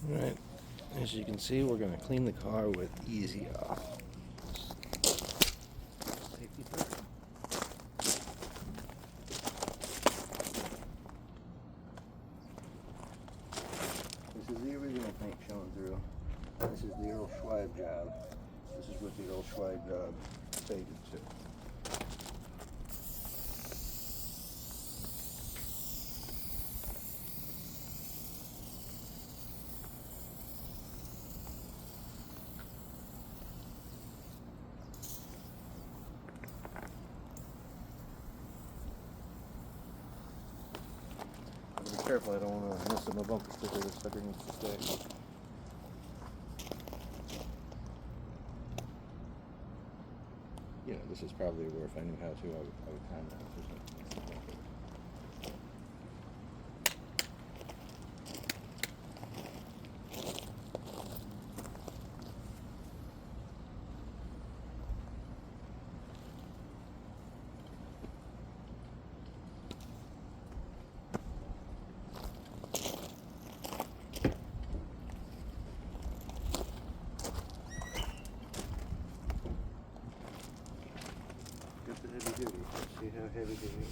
Alright, as you can see, we're going to clean the car with Easy Off. Safety first. This is the original paint showing through. This is the Earl Schweib job. This is what the Earl Schweib job faded to. Be careful, I don't want to mess up my bumper sticker. This sucker needs to stay. You know, this is probably where if I knew how to, I would time that or something. Heavy duty. Let's see how heavy duty.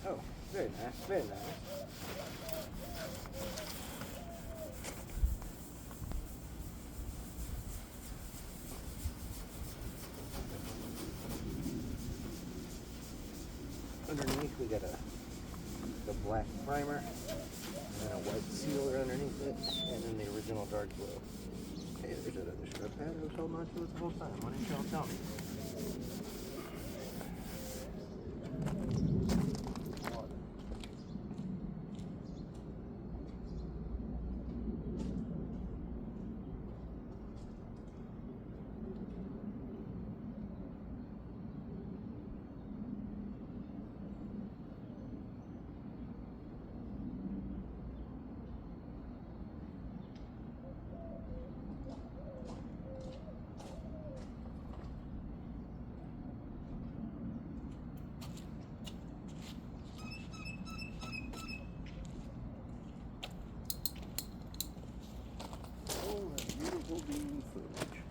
Oh, very nice, very nice. Underneath we got the black primer, and then a white sealer underneath it, and then the original dark blue. Hey, there's that other scrub pad I was holding on to it the whole time. Why didn't y'all tell me? Beautiful bean footage.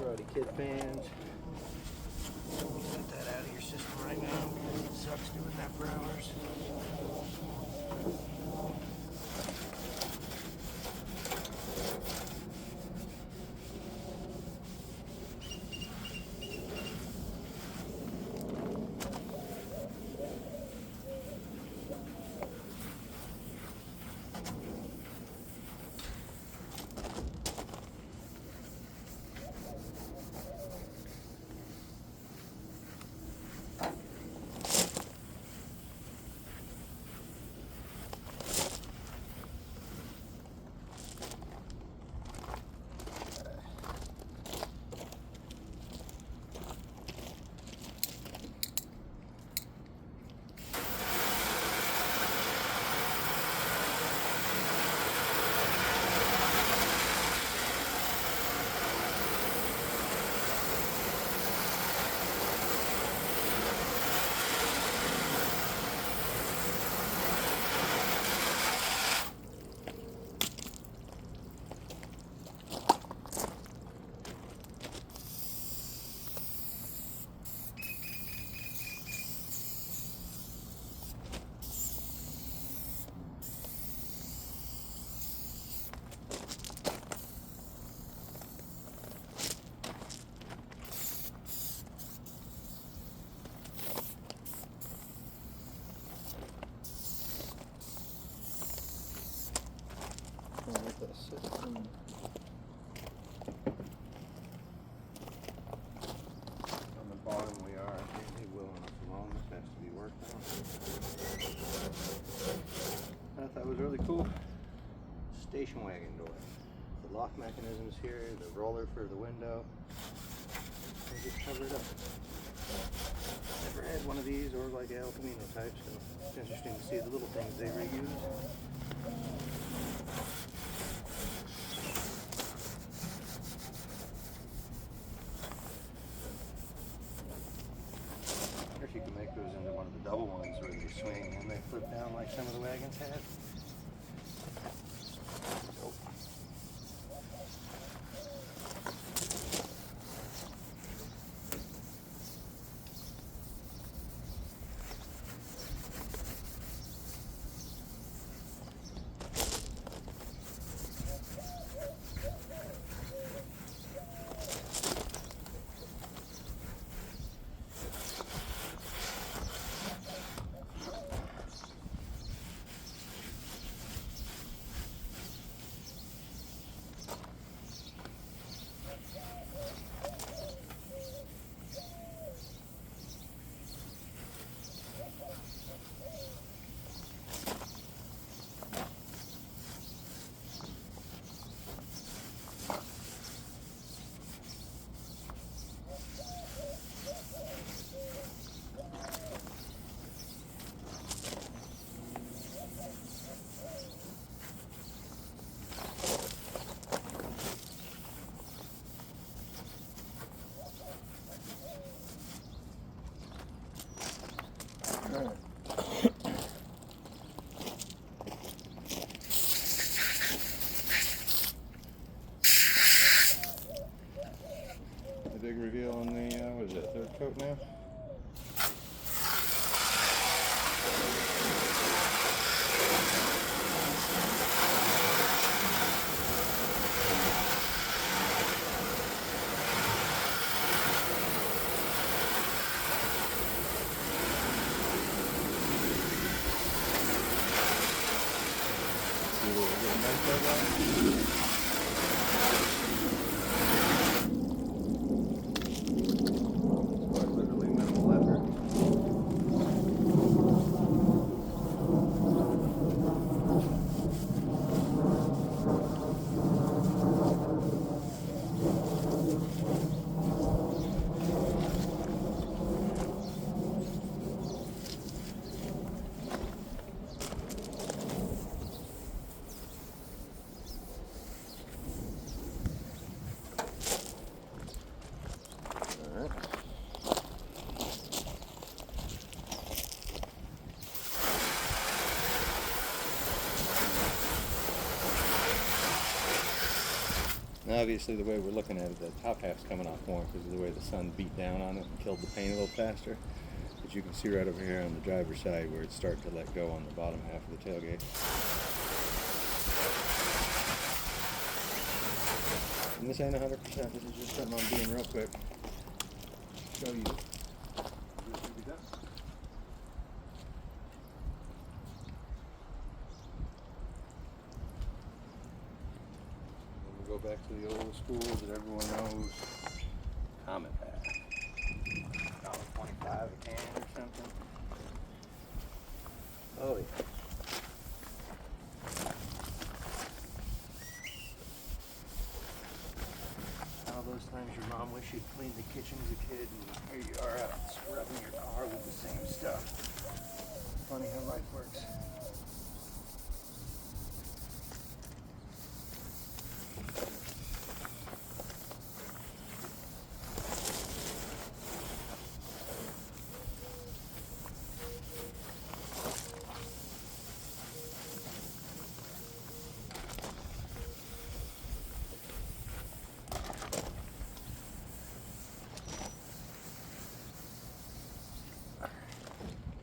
Karate Kid fans. Get that out of your system right now. It sucks doing that for hours. Let that sit. On the bottom we are apparently well enough along. This has to be worked on. I thought was really cool. Station wagon door. The lock mechanisms here, the roller for the window. They just cover it up. Never had one of these or like El Camino type, so it's interesting to see the little things they reuse. I wonder if you can make those into one of the double ones where they swing and they flip down like some of the wagons had. Nope. Big reveal on the, what is it, third coat now? See what we're getting back there, obviously, the way we're looking at it, the top half's coming off more because of the way the sun beat down on it and killed the paint a little faster. But you can see right over here on the driver's side where it's starting to let go on the bottom half of the tailgate. And this ain't 100%. This is just something I'm doing real quick. Show you. Go back to the old school that everyone knows. Comet Pack. $1.25 a can or something. Oh yeah. All those times your mom wished you'd cleaned the kitchen as a kid, and here you are out scrubbing your car with the same stuff. Funny how life works.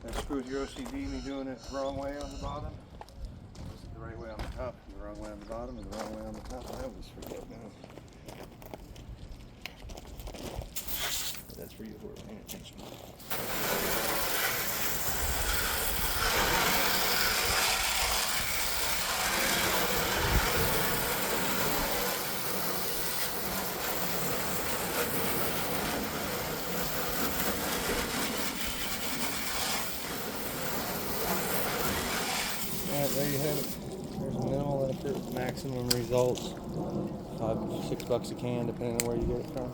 That screwed your OCD, me doing it the wrong way on the bottom. Was it the right way on the top, the wrong way on the bottom, and the wrong way on the top? I always forget now. But that's for you who are paying attention. There you have it. There's minimal effort, maximum results. $5, $6 a can, depending on where you get it from.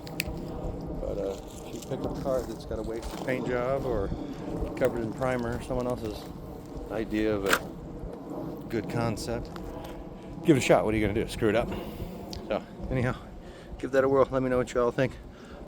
But if you pickup car that's got a wasted paint job or covered in primer, someone else's idea of a good concept, give it a shot. What are you going to do? Screw it up? So anyhow, give that a whirl. Let me know what you all think.